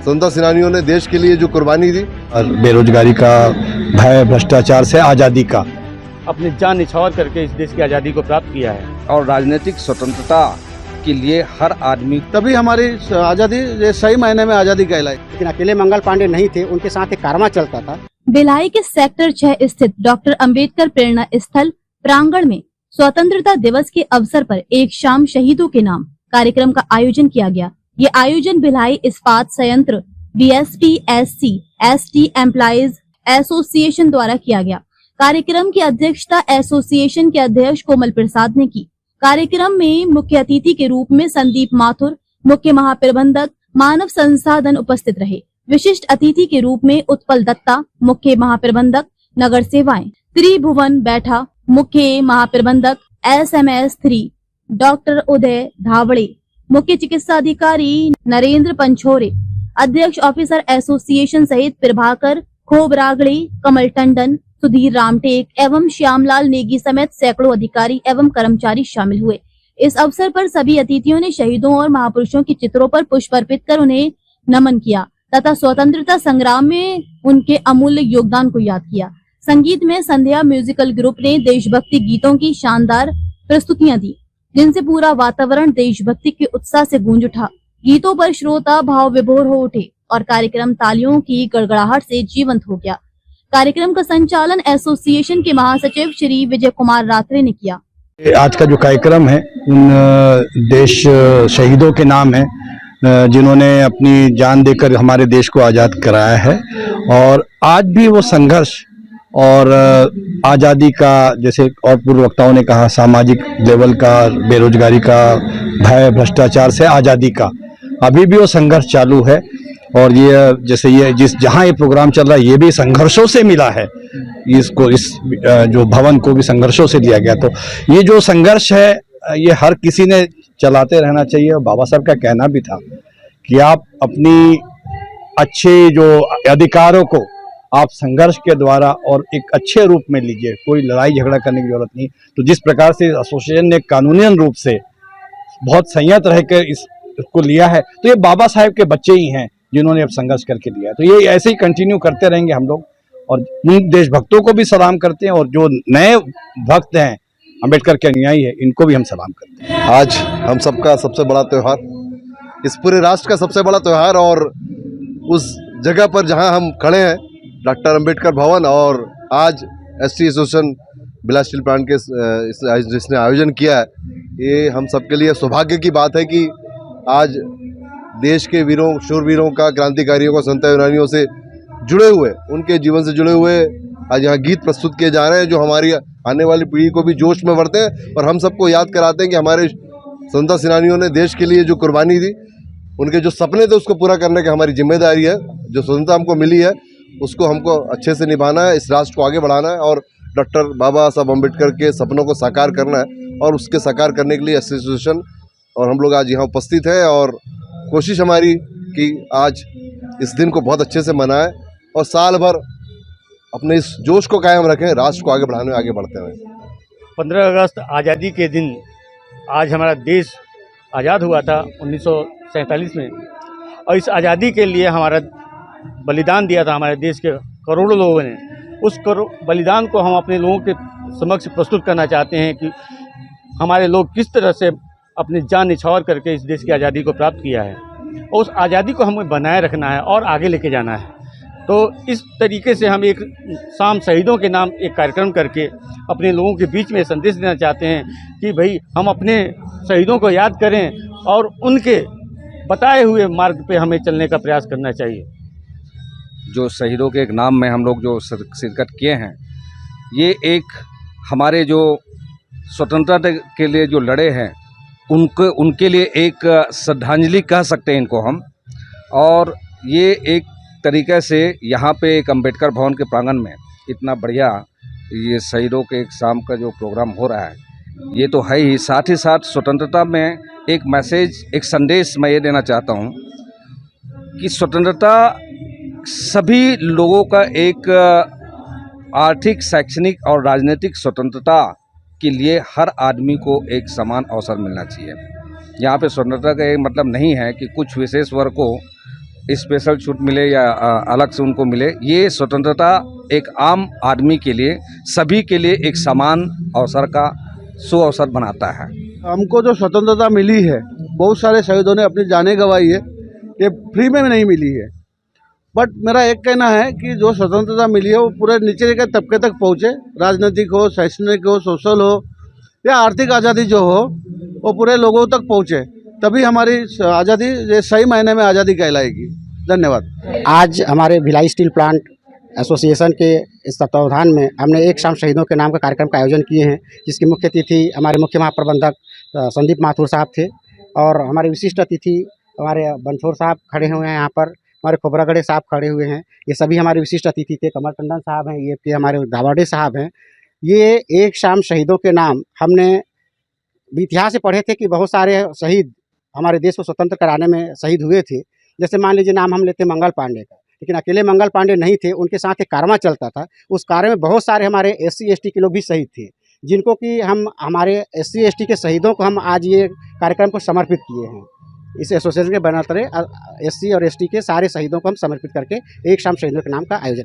स्वतंत्रता सेनानियों ने देश के लिए जो कुर्बानी दी, और बेरोजगारी का भय, भ्रष्टाचार से आज़ादी का, अपनी जान निछावर करके इस देश की आज़ादी को प्राप्त किया है। और राजनीतिक स्वतंत्रता के लिए हर आदमी, तभी हमारी आज़ादी सही मायने में आज़ादी कहलाई। लेकिन अकेले मंगल पांडे नहीं थे, उनके साथ एक कारवां चलता था। भिलाई के सेक्टर 6 स्थित डॉक्टर अंबेडकर प्रेरणा स्थल प्रांगण में स्वतंत्रता दिवस के अवसर पर एक शाम शहीदों के नाम कार्यक्रम का आयोजन किया गया। ये आयोजन भिलाई इस्पात संयंत्र BSP-SC ST एम्प्लॉइज एसोसिएशन द्वारा किया गया। कार्यक्रम की अध्यक्षता एसोसिएशन के अध्यक्ष कोमल प्रसाद ने की। कार्यक्रम में मुख्य अतिथि के रूप में संदीप माथुर, मुख्य महाप्रबंधक मानव संसाधन उपस्थित रहे। विशिष्ट अतिथि के रूप में उत्पल दत्ता, मुख्य महाप्रबंधक नगर सेवाएं, त्रिभुवन बैठा, मुख्य महाप्रबंधक SMS 3, डॉक्टर उदय धावड़े, मुख्य चिकित्सा अधिकारी नरेंद्र पंछोरे, अध्यक्ष ऑफिसर एसोसिएशन सहित प्रभाकर खोबरागड़े, कमल टंडन, सुधीर रामटेक एवं श्यामलाल नेगी समेत सैकड़ों अधिकारी एवं कर्मचारी शामिल हुए। इस अवसर पर सभी अतिथियों ने शहीदों और महापुरुषों के चित्रों पर पुष्प अर्पित कर उन्हें नमन किया तथा स्वतंत्रता संग्राम में उनके अमूल्य योगदान को याद किया। संगीत में संध्या म्यूजिकल ग्रुप ने देशभक्ति गीतों की शानदार प्रस्तुतियां दी, जिनसे पूरा वातावरण देशभक्ति के उत्साह से गूंज उठा। गीतों पर श्रोता भाव विभोर हो उठे और कार्यक्रम तालियों की गड़गड़ाहट से जीवंत हो गया। कार्यक्रम का संचालन एसोसिएशन के महासचिव श्री विजय कुमार रात्रे ने किया। आज का जो कार्यक्रम है उन देश शहीदों के नाम है, जिन्होंने अपनी जान देकर हमारे देश को आज़ाद कराया है। और आज भी वो संघर्ष और आज़ादी का, जैसे और पूर्व वक्ताओं ने कहा, सामाजिक लेवल का, बेरोजगारी का भय, भ्रष्टाचार से आज़ादी का, अभी भी वो संघर्ष चालू है। और ये जैसे ये जहाँ ये प्रोग्राम चल रहा है, ये भी संघर्षों से मिला है। इसको इस जो भवन को भी संघर्षों से लिया गया। तो ये जो संघर्ष है, ये हर किसी ने चलाते रहना चाहिए। और बाबा साहब का कहना भी था कि आप अपनी अच्छे जो अधिकारों को आप संघर्ष के द्वारा और एक अच्छे रूप में लीजिए, कोई लड़ाई झगड़ा करने की जरूरत नहीं। तो जिस प्रकार से एसोसिएशन ने कानूनन रूप से बहुत संयत रहकर इसको लिया है, तो ये बाबा साहब के बच्चे ही हैं जिन्होंने अब संघर्ष करके लिया है। तो ये ऐसे ही कंटिन्यू करते रहेंगे हम लोग। और उन देशभक्तों को भी सलाम करते हैं, और जो नए भक्त हैं, अंबेडकर के अनुयायी है, इनको भी हम सलाम करते हैं। आज हम सबका सबसे बड़ा त्यौहार, इस पूरे राष्ट्र का सबसे बड़ा त्यौहार, और उस जगह पर जहां हम खड़े हैं, डॉक्टर अंबेडकर भवन, और आज ST association Bhilai steel plant के जिसने आयोजन किया है, ये हम सबके लिए सौभाग्य की बात है कि आज देश के वीरों, शूरवीरों का, क्रांतिकारियों का, संत यूनानियों से जुड़े हुए, उनके जीवन से जुड़े हुए आज यहाँ गीत प्रस्तुत किए जा रहे हैं, जो हमारी आने वाली पीढ़ी को भी जोश में भरते हैं और हम सबको याद कराते हैं कि हमारे स्वतंत्रता सेनानियों ने देश के लिए जो कुर्बानी दी, उनके जो सपने थे उसको पूरा करने की हमारी जिम्मेदारी है। जो स्वतंत्रता हमको मिली है उसको हमको अच्छे से निभाना है, इस राष्ट्र को आगे बढ़ाना है और डॉक्टर बाबा साहब अम्बेडकर के सपनों को साकार करना है। और उसके साकार करने के लिए एसोसिएशन और हम लोग आज यहाँ उपस्थित हैं, और कोशिश हमारी कि आज इस दिन को बहुत अच्छे से मनाएं और साल भर अपने इस जोश को कायम रखें, राष्ट्र को आगे बढ़ाने में आगे बढ़ते हुए। 15 अगस्त आज़ादी के दिन आज हमारा देश आज़ाद हुआ था 1947 में, और इस आज़ादी के लिए हमारा बलिदान दिया था हमारे देश के करोड़ों लोगों ने। उस बलिदान को हम अपने लोगों के समक्ष प्रस्तुत करना चाहते हैं कि हमारे लोग किस तरह से अपनी जान निछावर करके इस देश की आज़ादी को प्राप्त किया है, और उस आज़ादी को हमें बनाए रखना है और आगे लेके जाना है। तो इस तरीके से हम एक शाम शहीदों के नाम एक कार्यक्रम करके अपने लोगों के बीच में संदेश देना चाहते हैं कि भाई हम अपने शहीदों को याद करें और उनके बताए हुए मार्ग पे हमें चलने का प्रयास करना चाहिए। जो शहीदों के एक नाम में हम लोग जो शिरकत किए हैं, ये एक हमारे जो स्वतंत्रता के लिए जो लड़े हैं उनके लिए एक श्रद्धांजलि कह सकते हैं इनको हम। और ये एक तरीके से यहाँ पे एक अंबेडकर भवन के प्रांगण में इतना बढ़िया ये शहीदों के एक शाम का जो प्रोग्राम हो रहा है, ये तो है ही, साथ ही साथ स्वतंत्रता में एक मैसेज, एक संदेश मैं ये देना चाहता हूँ कि स्वतंत्रता सभी लोगों का एक आर्थिक, शैक्षणिक और राजनीतिक स्वतंत्रता के लिए हर आदमी को एक समान अवसर मिलना चाहिए। यहाँ पे स्वतंत्रता का एक मतलब नहीं है कि कुछ विशेष वर्ग को स्पेशल छूट मिले या अलग से उनको मिले, ये स्वतंत्रता एक आम आदमी के लिए, सभी के लिए एक समान अवसर का सुअवसर बनाता है। हमको जो स्वतंत्रता मिली है, बहुत सारे शहीदों ने अपनी जानें गंवाई है, ये फ्री में नहीं मिली है। बट मेरा एक कहना है कि जो स्वतंत्रता मिली है वो पूरे नीचे के तबके तक पहुँचे, राजनीतिक हो, शैक्षणिक हो, सोशल हो या आर्थिक आज़ादी जो हो वो पूरे लोगों तक पहुँचे, तभी हमारी आज़ादी ये सही मायने में आज़ादी कहलाएगी। धन्यवाद। आज हमारे भिलाई स्टील प्लांट एसोसिएशन के इस तत्वावधान में हमने एक शाम शहीदों के नाम का कार्यक्रम का आयोजन किए हैं, जिसकी मुख्य अतिथि हमारे मुख्य महाप्रबंधक संदीप माथुर साहब थे और हमारे विशिष्ट अतिथि हमारे बनछोर साहब खड़े हुए हैं, यहाँ पर हमारे खोबरागढ़े साहब खड़े हुए हैं, ये सभी हमारे विशिष्ट अतिथि थे। कमल टंडन साहब हैं, ये के हमारे धावाडे साहब हैं। ये एक शाम शहीदों के नाम हमने इतिहास से पढ़े थे कि बहुत सारे शहीद हमारे देश को स्वतंत्र कराने में शहीद हुए थे। जैसे मान लीजिए नाम हम लेते हैं मंगल पांडे का, लेकिन अकेले मंगल पांडे नहीं थे, उनके साथ एक कारवां चलता था। उस कार्य में बहुत सारे हमारे SC ST के लोग भी शहीद थे, जिनको कि हम हमारे SC ST के शहीदों को हम आज ये कार्यक्रम को समर्पित किए हैं। इस एसोसिएशन के बैनर तले SC और ST के सारे शहीदों को हम समर्पित करके एक शाम शहीदों के नाम का आयोजन